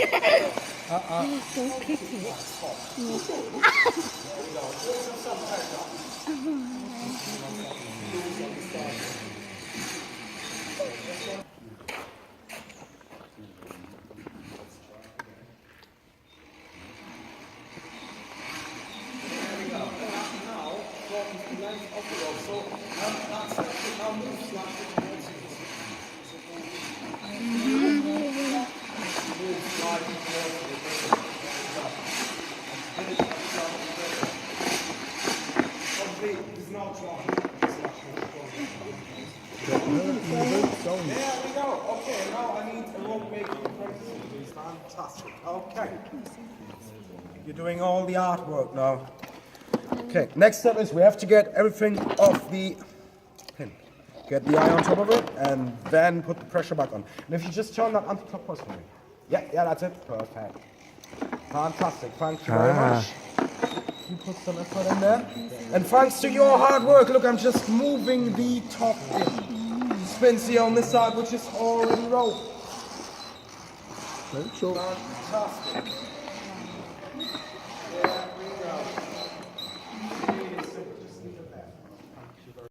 Don't kick it. There we go. Okay, now I need a rope making practice. Fantastic. Okay. You're doing all the artwork now. Okay, next step is we have to get everything off the pin. Get the eye on top of it and then put the pressure back on. And if you just turn that anti-clockwise for me. Yeah, that's it. Perfect. Fantastic. Thank you very much. You put some effort in there. And thanks to your hard work, look, I'm just moving the top in. Spins here on this side, which is already rolled. Fantastic.